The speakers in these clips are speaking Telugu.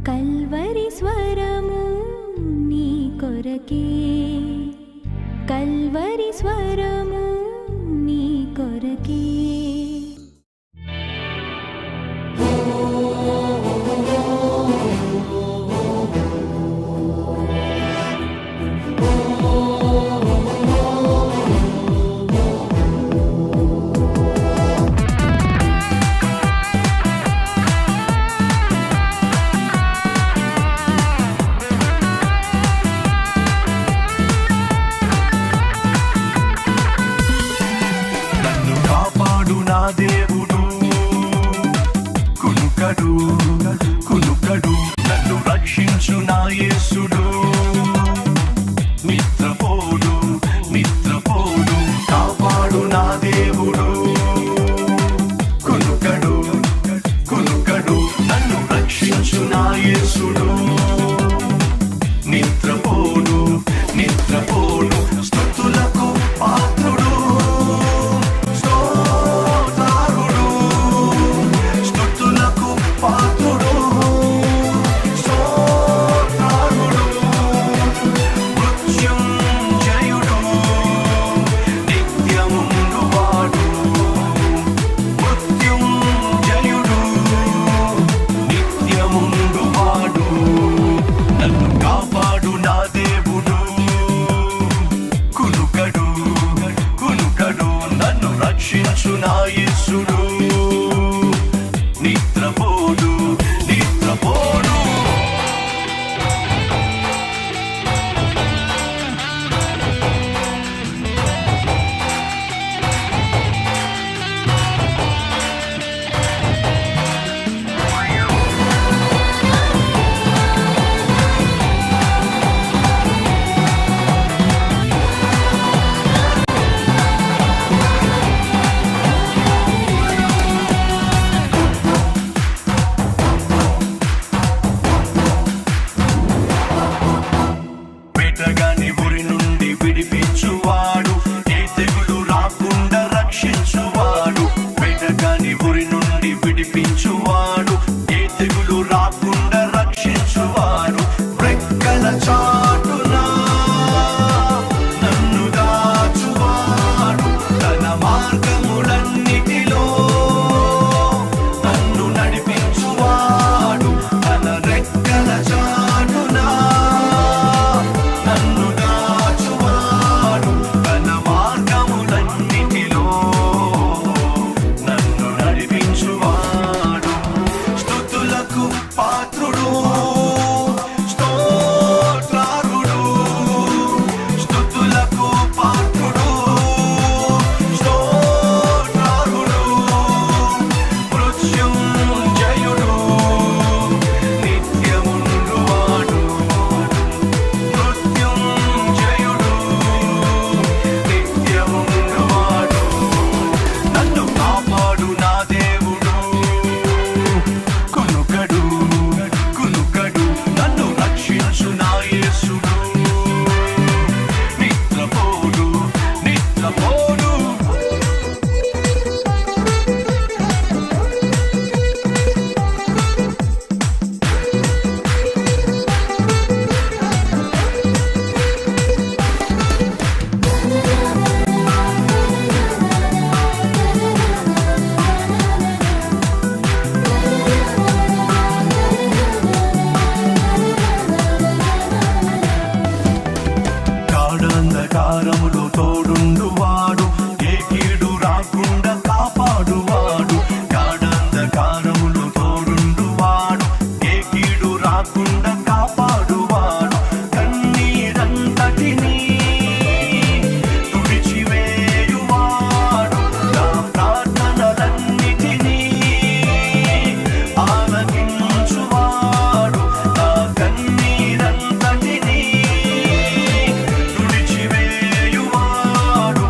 కల్వరి స్వరము నీ కొరకే, కల్వరి స్వరము నీ కొరకే. కునుకడు నన్ను రక్షించు నా యేసుడు, నిద్రపోడు నిద్రపోడు కాపాడు నా దేవుడు. కునుకడు కునుకడు నన్ను రక్షించు నా యేసుడు, నిద్రపోడు నిద్రపోడు. స్తుతులకు పాత్రుడు, పాత్రుడు స్తోత్రార్హుడు, మృత్యుంజయుడు, నిత్యముండువాడు, మృత్యుంజయుడు, నిత్యముండువాడు. నన్ను కాపాడు నా దేవుడు, కునుకడు కునుకడు నన్ను రక్షించు నా యేసుడు, నిద్రపోడు నిద్రపోడు. వేటగాని ఉరి నుండి విడిపించువాడు, ఏ తెగులు రాకుండా రక్షించువాడు. వేటగాని ఉరి నుండి విడిపించువాడు, ఏ తెగులు రాకుండా రక్షించువాడు. రెక్కల చాటున నన్ను దాచువాడు, తన మార్గములన్నిటిలో నన్ను నడిపించువాడు. తన రెక్కల చాటున నన్ను దాచువాడు, తన మార్గములన్నిటిలో నన్ను నడిపించువాడు. స్తుతులకు పాత్రుడు, స్తోత్రార్హుడు, స్తుతులకు పాత్రుడు, స్తోత్రార్హుడు, మృత్యుంజయుడు, నిత్యముండువాడు, మృత్యుంజయుడు, నిత్యముండువాడు. నన్ను కాపాడు నా దేవుడు, కునుకడు కునుకడు నన్ను రక్షించు నా యేసుడు, నిద్రపోడు నిద్రపోడు. గాఢాంధకారములో తోడుండువాడు, ఏ కీడు రాకుండా కాపాడువాడు. గాఢాంధకారములో తోడుండువాడు, ఏ కీడు రాకుండా కాపాడువాడు. కన్నీరంతటినీ తుడిచివేయువాడు, నా ప్రార్థనలన్నిటినీ ఆలకించువాడు. నా కన్నీరంతటినీ తుడిచివేయువాడు,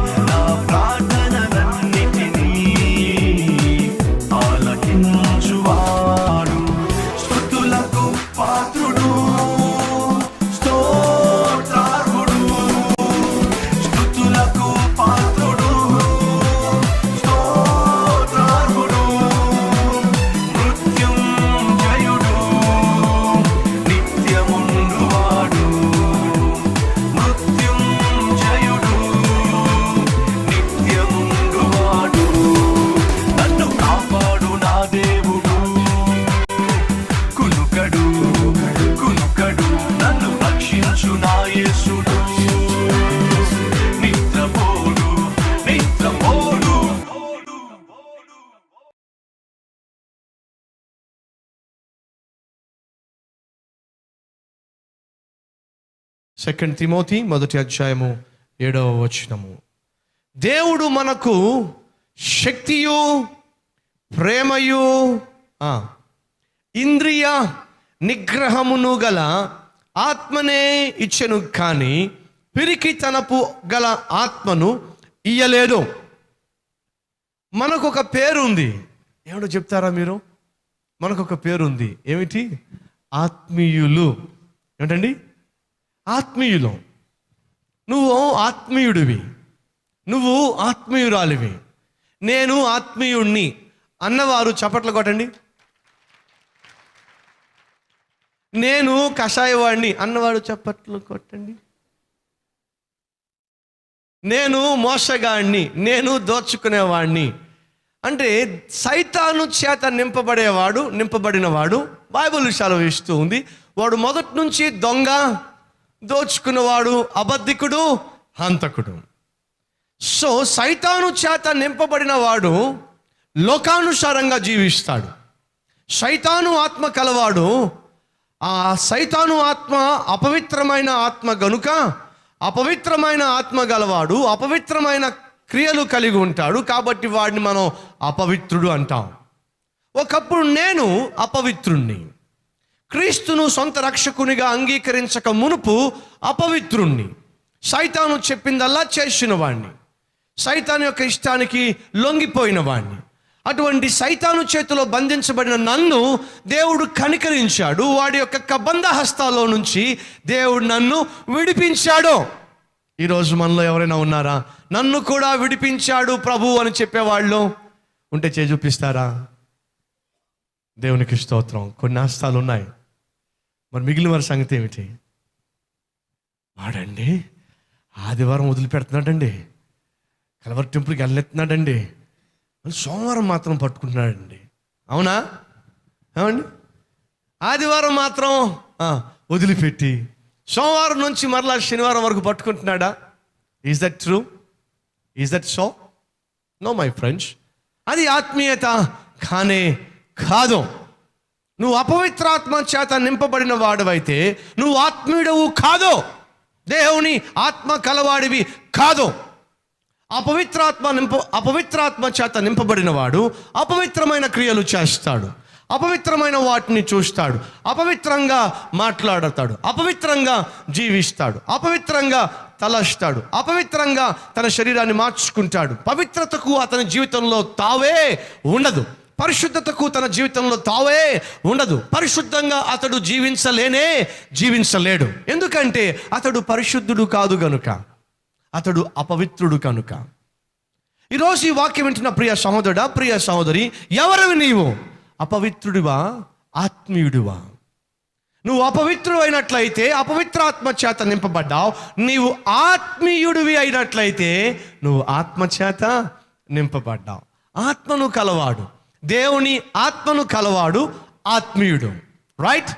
2 తిమోతి 1:7. దేవుడు మనకు శక్తియు ప్రేమయు ఇంద్రియ నిగ్రహమును గల ఆత్మనే ఇచ్చెను, కానీ పిరికితనపు గల ఆత్మను ఇయ్యలేదు. మనకొక పేరు ఉంది. ఏమిటో చెప్తారా మీరు? మనకొక పేరు ఉంది. ఏమిటి? ఆత్మీయులు. ఏమిటండి? ఆత్మీయులు. నువ్వు ఆత్మీయుడివి, నువ్వు ఆత్మీయురాలివి. నేను ఆత్మీయుణ్ణి అన్నవారు చప్పట్లు కొట్టండి. నేను కషాయవాడిని అన్నవాడు చప్పట్లు కొట్టండి. నేను మోసగాడిని, నేను దోచుకునేవాడిని అంటే సైతాను చేత నింపబడినవాడు బైబిల్ సెలవిస్తూ ఉంది. వాడు మొదటి నుంచి దొంగ, దోచుకున్నవాడు, అబద్ధికుడు, హంతకుడు. సో సైతాను చేత నింపబడిన వాడు లోకానుసారంగా జీవిస్తాడు. సైతాను ఆత్మ కలవాడు. ఆ సైతాను ఆత్మ అపవిత్రమైన ఆత్మ గనుక అపవిత్రమైన ఆత్మ గలవాడు అపవిత్రమైన క్రియలు కలిగి ఉంటాడు. కాబట్టి వాడిని మనం అపవిత్రుడు అంటాం. ఒకప్పుడు నేను అపవిత్రుణ్ణి, క్రీస్తును సొంత రక్షకునిగా అంగీకరించక మునుపు అపవిత్రుణ్ణి, సైతాను చెప్పిందల్లా చేసిన వాడిని, సైతాను యొక్క ఇష్టానికి లొంగిపోయిన వాడిని. అటువంటి సైతాను చేతిలో బంధించబడిన నన్ను దేవుడు కనికరించాడు. వాడి యొక్క కబంధ హస్తాల్లో నుంచి దేవుడు నన్ను విడిపించాడు. ఈరోజు మనలో ఎవరైనా ఉన్నారా నన్ను కూడా విడిపించాడు ప్రభు అని చెప్పేవాళ్ళు? ఉంటే చేయి చూపిస్తారా? దేవునికి స్తోత్రం. కొన్ని హస్తాలు ఉన్నాయి. మరి మిగిలిన వారి సంగతి ఏమిటి? వాడండి ఆదివారం వదిలిపెడుతున్నాడండి, కలవరి టెంపుల్కి వెళ్ళెత్తున్నాడండి, సోమవారం మాత్రం పట్టుకుంటున్నాడండి. అవునా? ఏమండి? ఆదివారం మాత్రం వదిలిపెట్టి సోమవారం నుంచి మరలా శనివారం వరకు పట్టుకుంటున్నాడా? Is that true? Is that so? No my friends, అది ఆత్మీయత కానే కాదు. నువ్వు అపవిత్రాత్మ చేత నింపబడిన వాడివైతే నువ్వు ఆత్మీయుడవు కాదు, దేవుని ఆత్మ కలవాడివి కాదు. అపవిత్రాత్మ చేత నింపబడిన వాడు అపవిత్రమైన క్రియలు చేస్తాడు, అపవిత్రమైన వాటిని చూస్తాడు, అపవిత్రంగా మాట్లాడతాడు, అపవిత్రంగా జీవిస్తాడు, అపవిత్రంగా తలస్తాడు, అపవిత్రంగా తన శరీరాన్ని మార్చుకుంటాడు. పవిత్రతకు అతని జీవితంలో తావే ఉండదు, పరిశుద్ధతకు తన జీవితంలో తావే ఉండదు. పరిశుద్ధంగా అతడు జీవించలేడు. ఎందుకంటే అతడు పరిశుద్ధుడు కాదు గనుక, అతడు అపవిత్రుడు కనుక. ఈరోజు ఈ వాక్యం వింటున్న ప్రియ సహోదరుడా, ప్రియ సహోదరి, ఎవరివి నీవు? అపవిత్రుడివా, ఆత్మీయుడివా? నువ్వు అపవిత్రుడు అయినట్లయితే అపవిత్రాత్మ చేత నింపబడ్డావు. నీవు ఆత్మీయుడివి అయినట్లయితే నువ్వు ఆత్మ చేత నింపబడ్డావు. ఆత్మను కలవాడు, దేవుని ఆత్మను కలవాడు ఆత్మీయుడు. రైట్?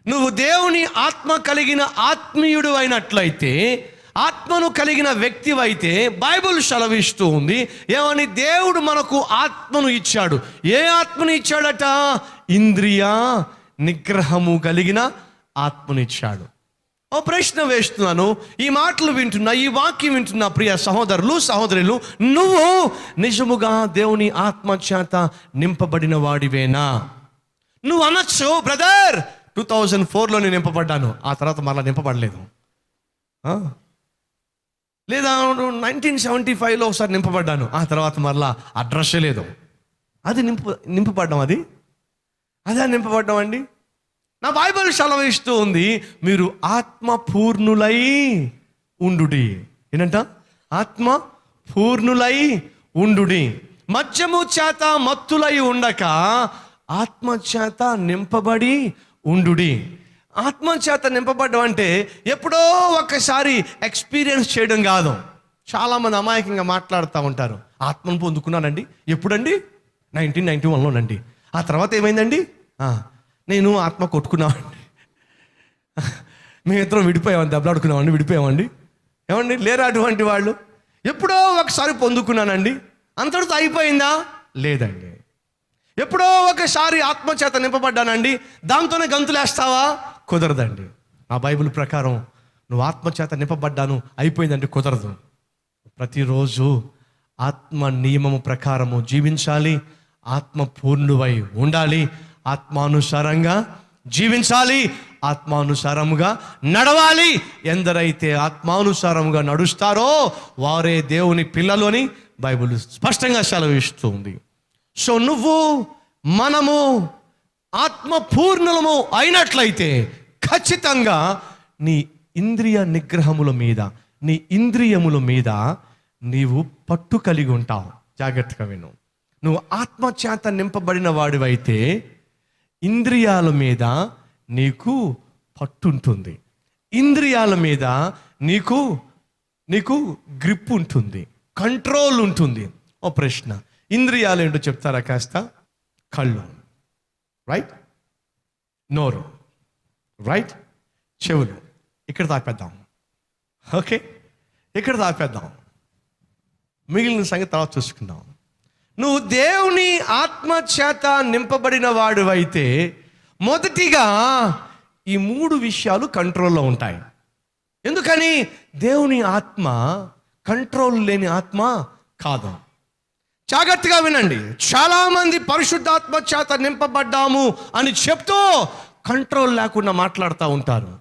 నువ్వు దేవుని ఆత్మ కలిగిన ఆత్మీయుడు అయినట్లయితే, ఆత్మను కలిగిన వ్యక్తివైతే బైబిల్ సెలవిస్తూ ఉంది ఏమని? దేవుడు మనకు ఆత్మను ఇచ్చాడు. ఏ ఆత్మను ఇచ్చాడట? ఇంద్రియ నిగ్రహము కలిగిన ఆత్మనిచ్చాడు. ఓ ప్రశ్న వేస్తున్నాను. ఈ మాటలు వింటున్నా, ఈ వాక్యం వింటున్నా ప్రియ సహోదరులు, సహోదరులు, నువ్వు నిజముగా దేవుని ఆత్మ చేత నింపబడిన వాడివేనా? నువ్వు అనొచ్చు, బ్రదర్ 2004లో నేను నింపబడ్డాను, ఆ తర్వాత మరలా నింపబడలేదు. లేదా 1975లో ఒకసారి నింపబడ్డాను, ఆ తర్వాత మరలా అడ్రస్సే లేదు. అది నింపబడ్డం, అదే నింపబడ్డం అండి. నా బైబిల్ సెలవిస్తూ ఉంది, మీరు ఆత్మ పూర్ణులై ఉండుడి. ఏంటంట? ఆత్మ పూర్ణులై ఉండుడి. మద్యము చేత మత్తులై ఉండక ఆత్మ చేత నింపబడి ఉండుడి. ఆత్మ చేత నింపబడ్డం అంటే ఎప్పుడో ఒకసారి ఎక్స్పీరియన్స్ చేయడం కాదు. చాలామంది అమాయకంగా మాట్లాడుతూ ఉంటారు. ఆత్మను పొందుకున్నానండి. ఎప్పుడండి? 1991లోనండి. ఆ తర్వాత ఏమైందండి? నేను ఆత్మ కొట్టుకున్నామండి, మేమిద్దరం విడిపోయామండి, దెబ్బలాడుకున్నామండి, విడిపోయామండి. ఏమండి? లేరా అటువంటి వాళ్ళు? ఎప్పుడో ఒకసారి పొందుకున్నానండి, అంతటితో అయిపోయిందా? లేదండి. ఎప్పుడో ఒకసారి ఆత్మచేత నింపబడ్డానండి, దాంతోనే గంతులేస్తావా? కుదరదండి. ఆ బైబిల్ ప్రకారం నువ్వు ఆత్మచేత నింపబడ్డాను అయిపోయిందంటే కుదరదు. ప్రతిరోజు ఆత్మ నియమము ప్రకారము జీవించాలి, ఆత్మ పూర్ణువై ఉండాలి, ఆత్మానుసారంగా జీవించాలి, ఆత్మానుసారముగా నడవాలి. ఎందరైతే ఆత్మానుసారముగా నడుస్తారో వారే దేవుని పిల్లలు అని బైబిల్ స్పష్టంగా సెలవిస్తుంది. సో మనము ఆత్మ పూర్ణులము అయినట్లయితే ఖచ్చితంగా నీ ఇంద్రియ నిగ్రహముల మీద, నీ ఇంద్రియముల మీద నీవు పట్టు కలిగి ఉంటావు. జాగ్రత్తగా విను. నువ్వు ఆత్మచేత నింపబడిన వాడివైతే ఇంద్రియాల మీద నీకు పట్టుంటుంది, ఇంద్రియాల మీద నీకు గ్రిప్ ఉంటుంది, కంట్రోల్ ఉంటుంది. ఓ ప్రశ్న, ఇంద్రియాలు ఏంటో చెప్తారా కాస్త? కళ్ళు, రైట్, నోరు, రైట్, చెవులు. ఇక్కడ దాపేద్దాం, ఓకే, ఇక్కడ దాపేద్దాం, మిగిలిన సంగతి తర్వాత చూసుకుందాం. నువ్వు దేవుని ఆత్మ చేత నింపబడిన వాడివైతే మొదటిగా ఈ 3 విషయాలు కంట్రోల్లో ఉంటాయి. ఎందుకని? దేవుని ఆత్మ కంట్రోల్ లేని ఆత్మ కాదు. జాగ్రత్తగా వినండి. చాలామంది పరిశుద్ధాత్మ చేత నింపబడ్డాము అని చెప్తూ కంట్రోల్ లేకుండా మాట్లాడుతూ ఉంటారు,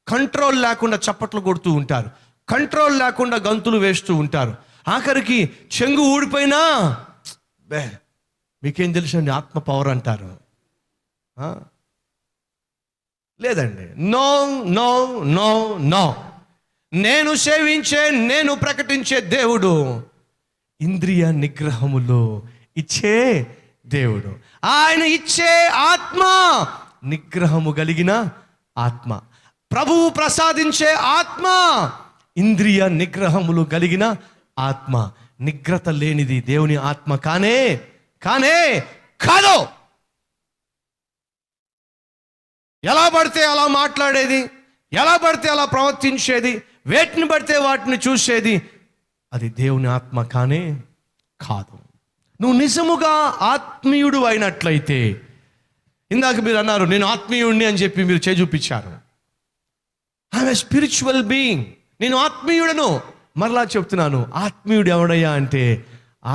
కంట్రోల్ లేకుండా చప్పట్లు కొడుతూ ఉంటారు, కంట్రోల్ లేకుండా గంతులు వేస్తూ ఉంటారు. ఆఖరికి చెంగు ఊడిపోయినా మీకేం తెలుసండి ఆత్మ పవర్ అంటారు. లేదండి, నో నో నో నో. నేను సేవించే, నేను ప్రకటించే దేవుడు ఇంద్రియ నిగ్రహములో ఇచ్చే దేవుడు. ఆయన ఇచ్చే ఆత్మ నిగ్రహము కలిగిన ఆత్మ. ప్రభువు ప్రసాదించే ఆత్మ ఇంద్రియ నిగ్రహములు కలిగిన ఆత్మ. నిగ్రత లేనిది దేవుని ఆత్మ కానే కాదు. ఎలా పడితే అలా మాట్లాడేది, ఎలా పడితే అలా ప్రవర్తించేది, వేటిని పడితే వాటిని చూసేది, అది దేవుని ఆత్మ కానే కాదు. నువ్వు నిజముగా ఆత్మీయుడు అయినట్లయితే, ఇందాక మీరు అన్నారు నేను ఆత్మీయుడిని అని చెప్పి మీరు చూపించారు. ఐఎమ్ ఎ స్పిరిచువల్ బీయింగ్, నేను ఆత్మీయుడను. మరలా చెప్తున్నాను, ఆత్మీయుడు ఎవడయ్యా అంటే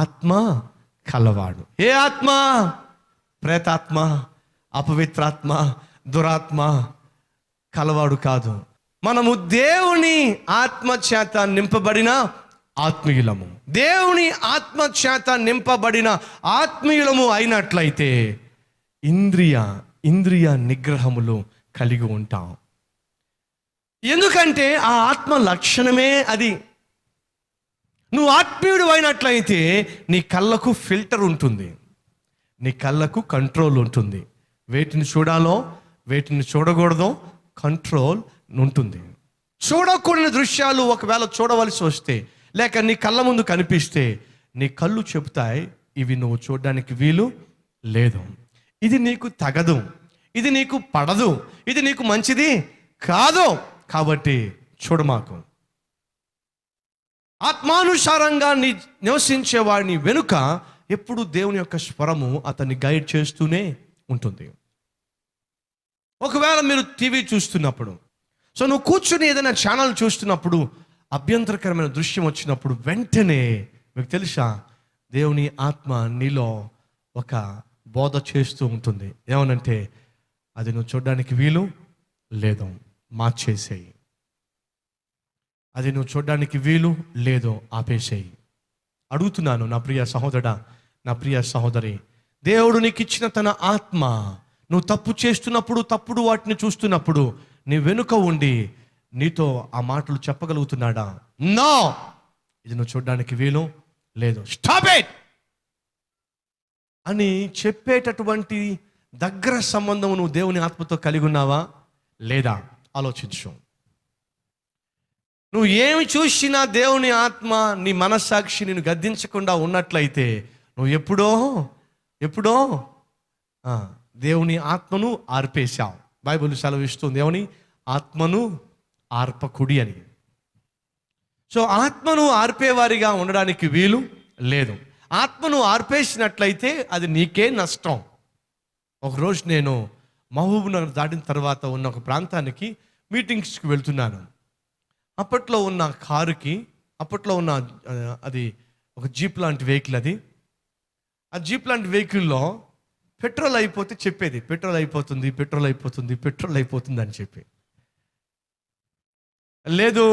ఆత్మ కలవాడు. ఏ ఆత్మ? ప్రేతాత్మ, అపవిత్రాత్మ, దురాత్మ కలవాడు కాదు. మనము దేవుని ఆత్మ చేత నింపబడిన ఆత్మీయులము. దేవుని ఆత్మ చేత నింపబడిన ఆత్మీయులము అయినట్లయితే ఇంద్రియ నిగ్రహములు కలిగి ఉంటాం. ఎందుకంటే ఆ ఆత్మ లక్షణమే అది. నువ్వు ఆత్మీయుడు అయినట్లయితే నీ కళ్ళకు ఫిల్టర్ ఉంటుంది, నీ కళ్ళకు కంట్రోల్ ఉంటుంది. వేటిని చూడాలో, వేటిని చూడకూడదో కంట్రోల్ ఉంటుంది. చూడకూడని దృశ్యాలు ఒకవేళ చూడవలసి వస్తే, లేక నీ కళ్ళ ముందు కనిపిస్తే, నీ కళ్ళు చెబుతాయి ఇవి నువ్వు చూడడానికి వీలు లేదు, ఇది నీకు తగదు, ఇది నీకు పడదు, ఇది నీకు మంచిది కాదు, కాబట్టి చూడమాకు. ఆత్మానుసారంగా నివసించేవాడిని వెనుక ఎప్పుడు దేవుని యొక్క స్వరము అతన్ని గైడ్ చేస్తూనే ఉంటుంది. ఒకవేళ మీరు టీవీ చూస్తున్నప్పుడు, సో నువ్వు కూర్చుని ఏదైనా ఛానల్ చూస్తున్నప్పుడు అభ్యంతరకరమైన దృశ్యం వచ్చినప్పుడు వెంటనే మీకు తెలుసా దేవుని ఆత్మ నీలో ఒక బోధ చేస్తూ ఉంటుంది. ఏమనంటే అది నువ్వు చూడడానికి వీలు లేదు, మార్చేసేయి. అది నువ్వు చూడడానికి వీలు లేదు, ఆపేసేయి. అడుగుతున్నాను నా ప్రియ సహోదరుడా, నా ప్రియ సహోదరి, దేవుడు నీకు ఇచ్చిన తన ఆత్మ నువ్వు తప్పు చేస్తున్నప్పుడు, తప్పుడు వాటిని చూస్తున్నప్పుడు నీ వెనుక ఉండి నీతో ఆ మాటలు చెప్పగలుగుతున్నాడా? నో, ఇది నువ్వు చూడడానికి వీలు లేదు, స్టాప్ ఇట్ అని చెప్పేటటువంటి దగ్గర సంబంధం నువ్వు దేవుని ఆత్మతో కలిగి ఉన్నావా లేదా ఆలోచించు. నువ్వు ఏమి చూసినా దేవుని ఆత్మ నీ మనస్సాక్షి నిన్ను గద్దించకుండా ఉన్నట్లయితే నువ్వు ఎప్పుడో దేవుని ఆత్మను ఆర్పేశావు. బైబిల్ సెలవిస్తుంది దేవుని ఆత్మను ఆర్పకుడి అని. సో ఆత్మను ఆర్పేవారిగా ఉండడానికి వీలు లేదు. ఆత్మను ఆర్పేసినట్లయితే అది నీకే నష్టం. ఒకరోజు నేను మహబూబ్ నగర్ దాటిన తర్వాత ఉన్న ఒక ప్రాంతానికి మీటింగ్స్కి వెళ్తున్నాను. అప్పట్లో ఉన్న కారుకి, అప్పట్లో ఉన్న అది ఒక జీప్ లాంటి వెహికల్. అది ఆ జీప్ లాంటి వెహికల్లో పెట్రోల్ అయిపోతే చెప్పేది, పెట్రోల్ అయిపోతుంది, పెట్రోల్ అయిపోతుంది, పెట్రోల్ అయిపోతుంది అని చెప్పి. లేదు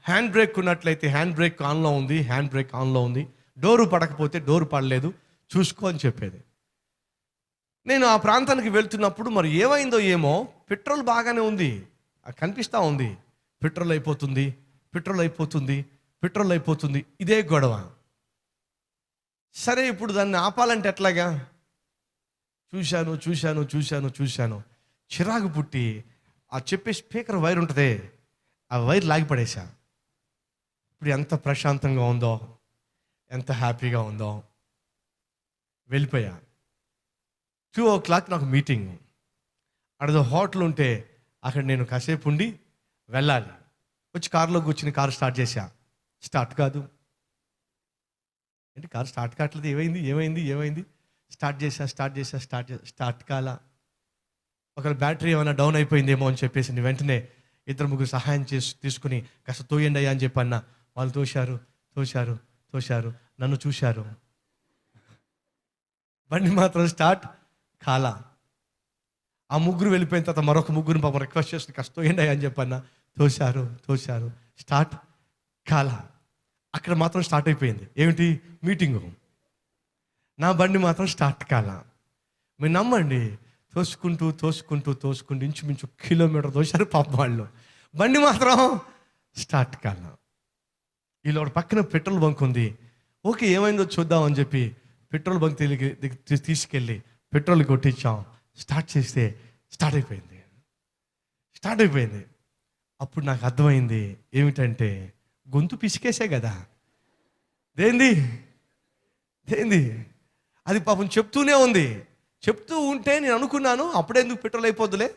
హ్యాండ్ బ్రేక్ ఉన్నట్లయితే హ్యాండ్ బ్రేక్ ఆన్లో ఉంది, హ్యాండ్ బ్రేక్ ఆన్లో ఉంది, డోరు పడకపోతే డోరు పడలేదు, చూసుకో అని చెప్పేది. నేను ఆ ప్రాంతానికి వెళ్తున్నప్పుడు మరి ఏమైందో ఏమో, పెట్రోల్ బాగానే ఉంది, కనిపిస్తూ ఉంది, పెట్రోల్ అయిపోతుంది, పెట్రోల్ అయిపోతుంది, పెట్రోల్ అయిపోతుంది, ఇదే గొడవ. సరే ఇప్పుడు దాన్ని ఆపాలంటే ఎట్లాగా? చూశాను చూశాను చూశాను చూశాను, చిరాకు పుట్టి ఆ చెప్పే స్పీకర్ వైర్ ఉంటుందే, ఆ వైర్ లాగిపడేశా. ఇప్పుడు ఎంత ప్రశాంతంగా ఉందో, ఎంత హ్యాపీగా ఉందో. వెళ్ళిపోయా. 2 o'clock నాకు మీటింగ్. అక్కడ హోటల్ ఉంటే అక్కడ నేను కాసేపు ఉండి వెళ్ళాలి. వచ్చి కారులో కూర్చుని కారు స్టార్ట్ చేశా. స్టార్ట్ కాదు. ఏంటి కారు స్టార్ట్ కావట్లేదు, ఏమైంది ఏమైంది ఏమైంది? స్టార్ట్ కాలా. ఒకవేళ బ్యాటరీ ఏమైనా డౌన్ అయిపోయిందేమో అని చెప్పేసి వెంటనే 2-3 సహాయం తీసుకుని కాస్త తోయండి అయ్యా అని చెప్పన్నా. వాళ్ళు తోశారు తోశారు తోశారు, నన్ను చూశారు, బండి మాత్రం స్టార్ట్ కాలా. ఆ ముగ్గురు వెళ్ళిపోయిన తర్వాత మరొక ముగ్గురు పాపం రిక్వెస్ట్ చేసి కాస్త తోయండి అయ్యా అని చెప్పన్నా. తోశారు తోశారు, స్టార్ట్ కాలా. అక్కడ మాత్రం స్టార్ట్ అయిపోయింది. ఏమిటి? మీటింగు. నా బండి మాత్రం స్టార్ట్ కాలా. మీరు నమ్మండి, తోసుకుంటూ తోసుకుంటూ తోసుకుంటూ ఇంచుమించు కిలోమీటర్ తోశారు పాపం వాళ్ళు. బండి మాత్రం స్టార్ట్ కాలా. వీళ్ళు ఒక పక్కన పెట్రోల్ బంక్ ఉంది. ఓకే ఏమైందో చూద్దాం అని చెప్పి పెట్రోల్ బంక్ తీసుకెళ్ళి పెట్రోల్ కొట్టించాం. స్టార్ట్ చేస్తే స్టార్ట్ అయిపోయింది. అప్పుడు నాకు అర్థమైంది ఏమిటంటే, గొంతు పిసికేసే కదా. దేంది అది పాపం చెప్తూనే ఉంది. చెప్తూ ఉంటే నేను అనుకున్నాను, అప్పుడెందుకు పెట్రోల్ అయిపోదులే,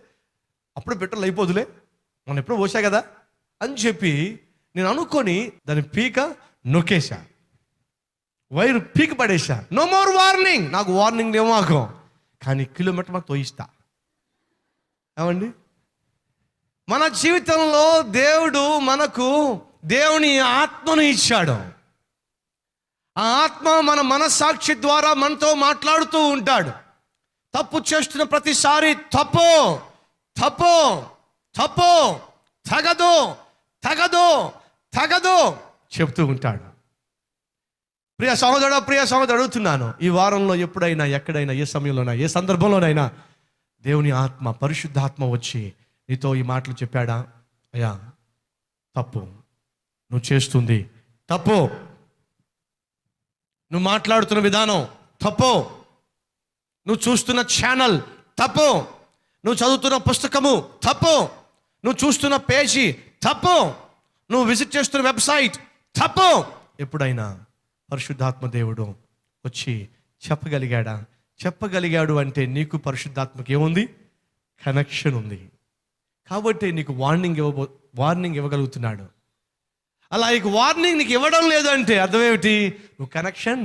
మనం ఎప్పుడో పోసా కదా అని చెప్పి నేను అనుకొని దాని పీక నొక్కేశా, వైరు పీక పడేసా. No more warning. నాకు వార్నింగ్ ఏమో ఆగం, కానీ కిలోమీటర్ మాకు తోయిస్తా. ఏమండి, మన జీవితంలో దేవుడు మనకు దేవుని ఆత్మను ఇచ్చాడు. ఆ ఆత్మ మన మనస్సాక్షి ద్వారా మనతో మాట్లాడుతూ ఉంటాడు. తప్పు చేస్తున్న ప్రతిసారి తప్పు తప్పు తప్పు, తగదు తగదు తగదు చెప్తూ ఉంటాడు. ప్రియ సహోదరుడు అడుగుతున్నాను, ఈ వారంలో ఎప్పుడైనా, ఎక్కడైనా, ఏ సమయంలోనైనా, ఏ సందర్భంలోనైనా దేవుని ఆత్మ, పరిశుద్ధాత్మ వచ్చి నీతో ఈ మాటలు చెప్పాడా? అయ్యా తప్పు, నువ్వు చేస్తుంది తప్పు, నువ్వు మాట్లాడుతున్న విధానం తప్పు, నువ్వు చూస్తున్న ఛానల్ తప్పు, నువ్వు చదువుతున్న పుస్తకము తప్పు, నువ్వు చూస్తున్న పేజీ తప్పు, నువ్వు విజిట్ చేస్తున్న వెబ్సైట్ తప్పు. ఎప్పుడైనా పరిశుద్ధాత్మ దేవుడు వచ్చి చెప్పగలిగాడు అంటే నీకు పరిశుద్ధాత్మకి ఏముంది? కనెక్షన్ ఉంది. కాబట్టి నీకు వార్నింగ్ ఇవ్వగలుగుతున్నాడు. అలా ఇక వార్నింగ్ నీకు ఇవ్వడం లేదు అంటే అర్థం ఏమిటి? నువ్వు కనెక్షన్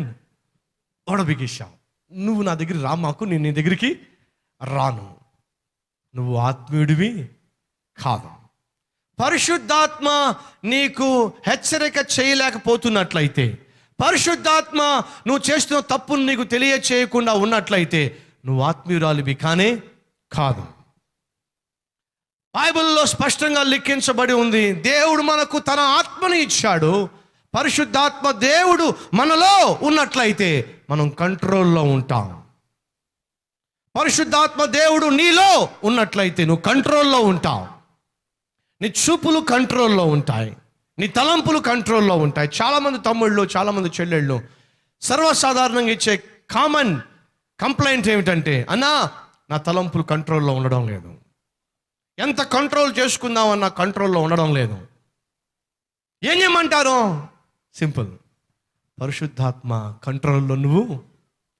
ఓడబిగిస్తావు. నువ్వు నా దగ్గరికి రా, మాకు నేను నీ దగ్గరికి రాను, నువ్వు ఆత్మీయుడివి కాదు. పరిశుద్ధాత్మ నీకు హెచ్చరిక చేయలేకపోతున్నట్లయితే, పరిశుద్ధాత్మ నువ్వు చేస్తున్న తప్పును నీకు తెలియచేయకుండా ఉన్నట్లయితే నువ్వు ఆత్మీయురాలివి కానే కాదు. బైబిల్లో స్పష్టంగా లిఖించబడి ఉంది, దేవుడు మనకు తన ఆత్మని ఇచ్చాడు. పరిశుద్ధాత్మ దేవుడు మనలో ఉన్నట్లయితే మనం కంట్రోల్లో ఉంటాం. పరిశుద్ధాత్మ దేవుడు నీలో ఉన్నట్లయితే నువ్వు కంట్రోల్లో ఉంటావు. నీ చూపులు కంట్రోల్లో ఉంటాయి, నీ తలంపులు కంట్రోల్లో ఉంటాయి. చాలామంది తమ్ముళ్ళు, చాలామంది చెల్లెళ్ళు సర్వసాధారణంగా ఇచ్చే కామన్ కంప్లైంట్ ఏమిటంటే, అన్నా నా తలంపులు కంట్రోల్లో ఉండడం లేదు, ఎంత కంట్రోల్ చేసుకుందామన్నా కంట్రోల్లో ఉండడం లేదు. ఏం చేయమంటారు? సింపుల్, పరిశుద్ధాత్మ కంట్రోల్లో నువ్వు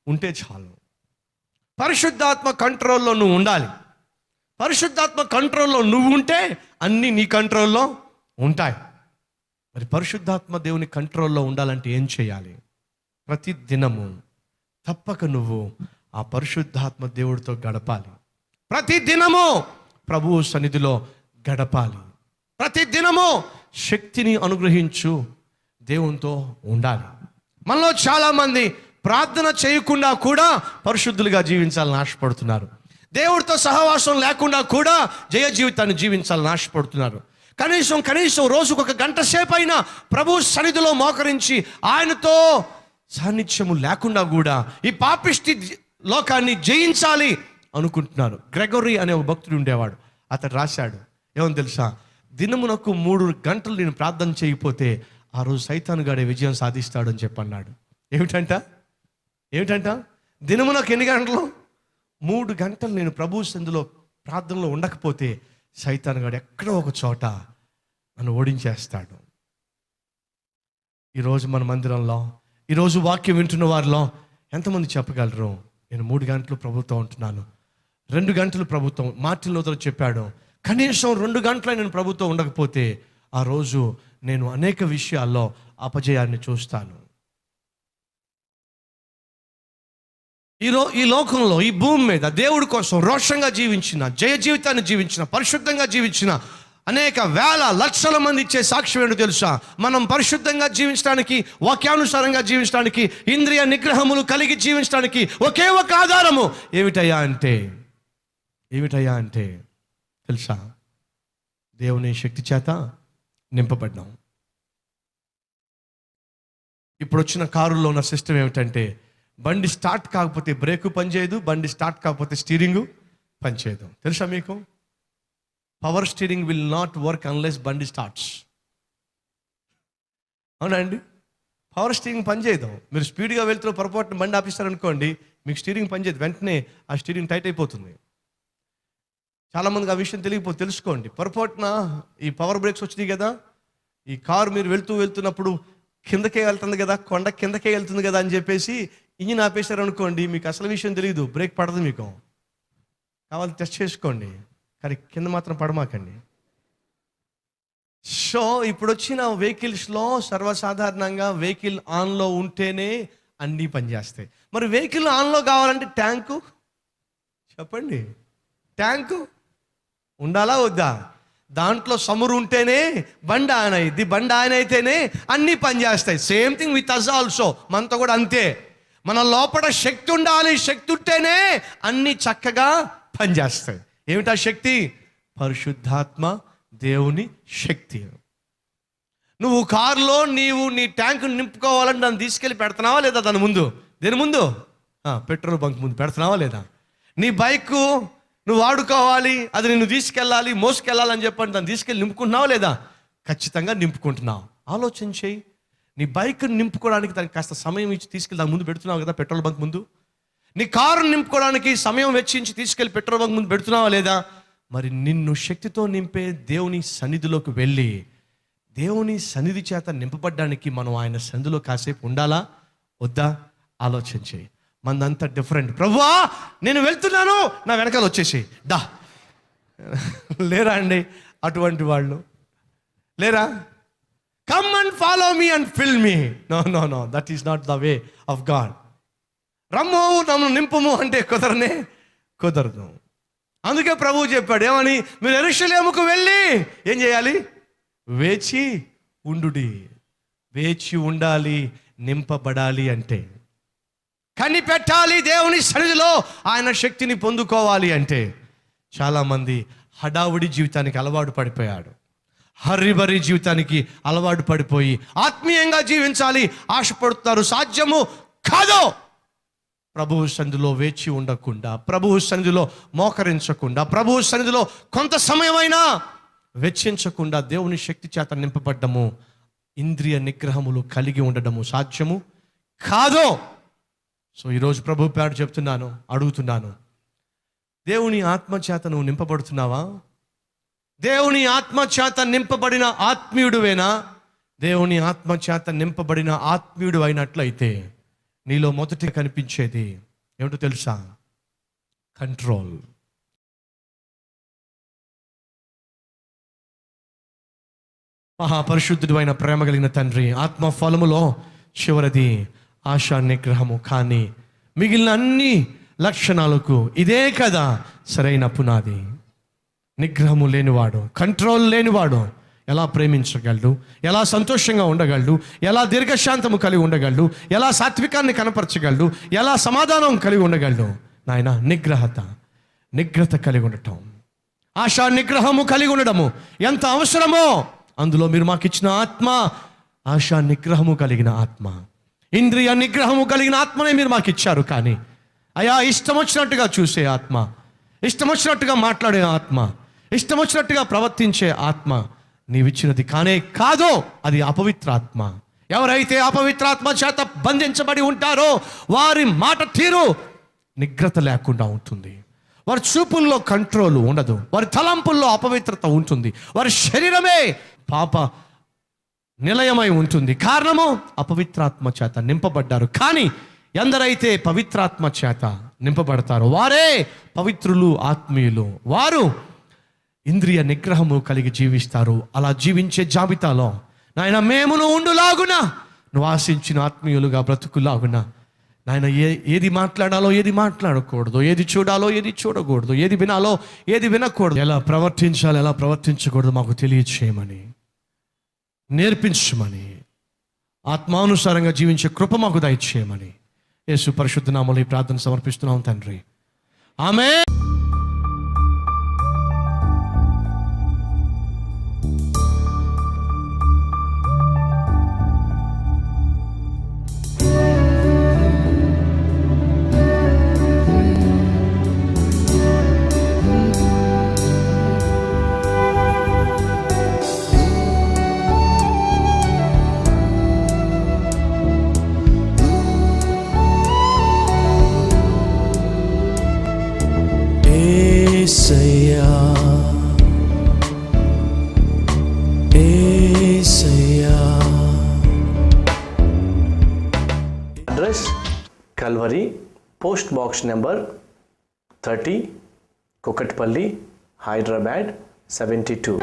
ఉంటే చాలు. పరిశుద్ధాత్మ కంట్రోల్లో నువ్వు ఉండాలి. పరిశుద్ధాత్మ కంట్రోల్లో నువ్వు ఉంటే అన్నీ నీ కంట్రోల్లో ఉంటాయి. మరి పరిశుద్ధాత్మ దేవుని కంట్రోల్లో ఉండాలంటే ఏం చేయాలి? ప్రతి దినము తప్పక నువ్వు ఆ పరిశుద్ధాత్మ దేవుడితో గడపాలి. ప్రతి దినము ప్రభువు సన్నిధిలో గడపాలి. ప్రతి దినము శక్తిని అనుగ్రహించు దేవునితో ఉండాలి. మనలో చాలామంది ప్రార్థన చేయకుండా కూడా పరిశుద్ధులుగా జీవించాలని ఆశపడుతున్నారు. దేవుడితో సహవాసం లేకుండా కూడా జయ జీవితాన్ని జీవించాలని ఆశపడుతున్నారు. కనీసం రోజుకు 1 గంట సేపు అయినా ప్రభు సన్నిధిలో మోకరించి ఆయనతో సాన్నిధ్యము లేకుండా కూడా ఈ పాపిష్టి లోకాన్ని జయించాలి అనుకుంటున్నారు. గ్రెగరీ అనే ఒక భక్తుడు ఉండేవాడు. అతడు రాశాడు, ఏమని తెలుసా, దినమునకు 3 గంటలు నేను ప్రార్థన చేయకపోతే ఆ రోజు సైతాను గాడే విజయం సాధిస్తాడు అని చెప్పన్నాడు. ఏమిటంట దినమునకు ఎన్ని గంటలు? 3 గంటలు నేను ప్రభు సన్నిధిలో ప్రార్థనలో ఉండకపోతే సైతాను గాడు ఎక్కడో ఒక చోట నన్ను ఓడించేస్తాడు. ఈరోజు మన మందిరంలో, ఈరోజు వాక్యం వింటున్న వారిలో ఎంతమంది చెప్పగలరు, నేను 3 గంటలు ప్రభుత్వం ఉంటున్నాను, 2 గంటలు ప్రభుత్వం? మార్టిన్ లూథర్ చెప్పాడు, కనీసం 2 గంటలు నేను ప్రభుత్వం ఉండకపోతే ఆ రోజు నేను అనేక విషయాల్లో అపజయాన్ని చూస్తాను. ఈ లోకంలో, ఈ భూమి మీద దేవుడి కోసం రోషంగా జీవించిన, జయ జీవితాన్ని జీవించిన, పరిశుద్ధంగా జీవించిన అనేక వేల లక్షల మంది ఇచ్చే సాక్ష్యం ఏంటో తెలుసా? మనం పరిశుద్ధంగా జీవించడానికి, వాక్యానుసారంగా జీవించడానికి, ఇంద్రియ నిగ్రహములు కలిగి జీవించడానికి ఒకే ఒక ఆధారము ఏమిటయ్యా అంటే తెలుసా? దేవుని శక్తి చేత నింపబడ్డాం. ఇప్పుడు వచ్చిన కారులో ఉన్న సిస్టమ్ ఏమిటంటే, బండి స్టార్ట్ కాకపోతే బ్రేకు పనిచేయదు, బండి స్టార్ట్ కాకపోతే స్టీరింగు పనిచేయదు. తెలుసా మీకు? Power steering will not work unless బండి స్టార్ట్స్. అవునండి, పవర్ స్టీరింగ్ పనిచేయదు. మీరు స్పీడ్గా వెళ్తున్న పొరపాటున బండి ఆపిస్తారనుకోండి, మీకు స్టీరింగ్ పనిచేయదు, వెంటనే ఆ స్టీరింగ్ టైట్ అయిపోతుంది. చాలామందికి ఆ విషయం తెలుసుకోండి. పొరపాటున ఈ పవర్ బ్రేక్స్ వచ్చినాయి కదా, ఈ కారు మీరు వెళ్తున్నప్పుడు కిందకే వెళ్తుంది కదా, కొండ కిందకే వెళ్తుంది కదా అని చెప్పేసి ఇంజిన్ ఆపేశారు అనుకోండి, మీకు అసలు విషయం తెలియదు, బ్రేక్ పడదు. మీకు కావాలి టెస్ట్ చేసుకోండి, కానీ కింద మాత్రం పడమాకండి. సో ఇప్పుడు వచ్చిన వెహికల్స్లో సర్వసాధారణంగా వెహికల్ ఆన్లో ఉంటేనే అన్నీ పనిచేస్తాయి. మరి వెహికల్ ఆన్లో కావాలంటే ట్యాంకు, చెప్పండి, ట్యాంకు ఉండాలా వద్దా? దాంట్లో సమురు ఉంటేనే బండి ఆన్ అయ్యిద్ది, బండి ఆన్ అయితేనే అన్నీ పనిచేస్తాయి. Same thing with us also, మనతో కూడా అంతే. మన లోపల శక్తి ఉండాలి, శక్తి ఉంటేనే అన్నీ చక్కగా పనిచేస్తాయి. ఏమిటా శక్తి? పరిశుద్ధాత్మ దేవుని శక్తి. నువ్వు కారులో నీ ట్యాంకు నింపుకోవాలని దాన్ని తీసుకెళ్ళి పెడుతున్నావా లేదా? దాని ముందు, దేని ముందు? పెట్రోల్ బంక్ ముందు పెడుతున్నావా లేదా? నీ బైకు నువ్వు వాడుకోవాలి, అది నిన్ను తీసుకెళ్ళాలి, మోసుకెళ్ళాలని చెప్పండి, దాన్ని తీసుకెళ్ళి నింపుకుంటున్నావా లేదా? ఖచ్చితంగా నింపుకుంటున్నావు. ఆలోచన చేయి. నీ బైక్ నింపుకోవడానికి దానికి కాస్త సమయం ఇచ్చి తీసుకెళ్ళి దాని ముందు పెడుతున్నావు కదా, పెట్రోల్ బంక్ ముందు. నీ కారుని నింపుకోవడానికి సమయం వెచ్చించి తీసుకెళ్ళి పెట్రోల్ బంక్ ముందు పెడుతున్నావా లేదా? మరి నిన్ను శక్తితో నింపే దేవుని సన్నిధిలోకి వెళ్ళి దేవుని సన్నిధి చేత నింపబడ్డానికి మనం ఆయన సన్నిధిలో కాసేపు ఉండాలా వద్దా? ఆలోచన చేయి. మనదంతా డిఫరెంట్. ప్రభువా నేను వెళ్తున్నాను, నా వెనకాల వచ్చేసి దా. లేరా అండి అటువంటి వాళ్ళు? లేరా? Come and follow me and fill me. No, that is not the way of God. రమ్ము నన్ను నింపుము అంటే కుదరదు. అందుకే ప్రభువు చెప్పాడు ఏమని? మీరు యెరూషలేముకు వెళ్ళి ఏం చేయాలి? వేచి ఉండాలి. నింపబడాలి అంటే కనిపెట్టాలి. దేవుని సన్నిధిలో ఆయన శక్తిని పొందుకోవాలి అంటే చాలామంది హడావుడి జీవితానికి అలవాటు పడిపోయాడు. హర్రిబరి జీవితానికి అలవాటు పడిపోయి ఆత్మీయంగా జీవించాలి ఆశపడుతున్నారు. సాధ్యము కాదు. ప్రభువు సన్నిధిలో వేచి ఉండకుండా, ప్రభువు సన్నిధిలో మోకరించకుండా, ప్రభువు సన్నిధిలో కొంత సమయమైనా వెచ్చించకుండా దేవుని శక్తి చేత నింపబడ్డము, ఇంద్రియ నిగ్రహములు కలిగి ఉండడము సాధ్యము కాదు. సో ఈరోజు ప్రభు పేరు చెప్తున్నాను, అడుగుతున్నాను, దేవుని ఆత్మచేత నువ్వు నింపబడుతున్నావా? దేవుని ఆత్మచేత నింపబడిన ఆత్మీయుడువేనా? దేవుని ఆత్మచేత నింపబడిన ఆత్మీయుడు అయినట్లయితే నీలో మొదటి కనిపించేది ఏమిటో తెలుసా? కంట్రోల్. మహాపరిశుద్ధుడు అయిన ప్రేమ కలిగిన తండ్రి, ఆత్మ ఫలములో చివరిది ఆశా నిగ్రహము. కానీ మిగిలిన అన్ని లక్షణాలకు ఇదే కదా సరైన పునాది. నిగ్రహము లేనివాడు, కంట్రోల్ లేనివాడు ఎలా ప్రేమించగలడు, ఎలా సంతోషంగా ఉండగలడు, ఎలా దీర్ఘశాంతము కలిగి ఉండగలడు, ఎలా సాత్వికాన్ని కనపరచగలడు, ఎలా సమాధానం కలిగి ఉండగలడు. నాయన నిగ్రహత కలిగి ఉండటం, ఆశా నిగ్రహము కలిగి ఉండడము ఎంత అవసరమో అందులో మీరు మాకు ఇచ్చిన ఆత్మ ఆశా నిగ్రహము కలిగిన ఆత్మ, ఇంద్రియ నిగ్రహము కలిగిన ఆత్మనే మీరు మాకు ఇచ్చారు. కానీ అయా ఇష్టం వచ్చినట్టుగా చూసే ఆత్మ, ఇష్టం వచ్చినట్టుగా మాట్లాడే ఆత్మ, ఇష్టం వచ్చినట్టుగా ప్రవర్తించే ఆత్మ నీవిచ్చినది కానే కాదో, అది అపవిత్రాత్మ. ఎవరైతే అపవిత్రాత్మ చేత బంధించబడి ఉంటారో వారి మాట తీరు నిగ్రత లేకుండా ఉంటుంది, వారి చూపుల్లో కంట్రోల్ ఉండదు, వారి తలంపుల్లో అపవిత్రత ఉంటుంది, వారి శరీరమే పాప నిలయమై ఉంటుంది. కారణము అపవిత్రాత్మ చేత నింపబడ్డారు. కానీ ఎందరైతే పవిత్రాత్మ చేత నింపబడతారో వారే పవిత్రులు, ఆత్మీయులు. వారు ఇంద్రియ నిగ్రహము కలిగి జీవిస్తారు. అలా జీవించే జాబితాలో నాయన మేమును ఉండులాగున, నువ్వు ఆశించిన ఆత్మీయులుగా బ్రతుకులాగున నాయన ఏది మాట్లాడాలో ఏది మాట్లాడకూడదు, ఏది చూడాలో ఏది చూడకూడదు, ఏది వినాలో ఏది వినకూడదు, ఎలా ప్రవర్తించాలో ఎలా ప్రవర్తించకూడదు మాకు తెలియచేయమని, నేర్పించమని, ఆత్మానుసారంగా జీవించే కృప మాకు దయచేయమని యేసు పరిశుద్ధ నామములో ఈ ప్రార్థన సమర్పిస్తున్నాం తండ్రి. ఆమేన్. Address Calvary, post box number 30, Kukatpally, Hyderabad 72.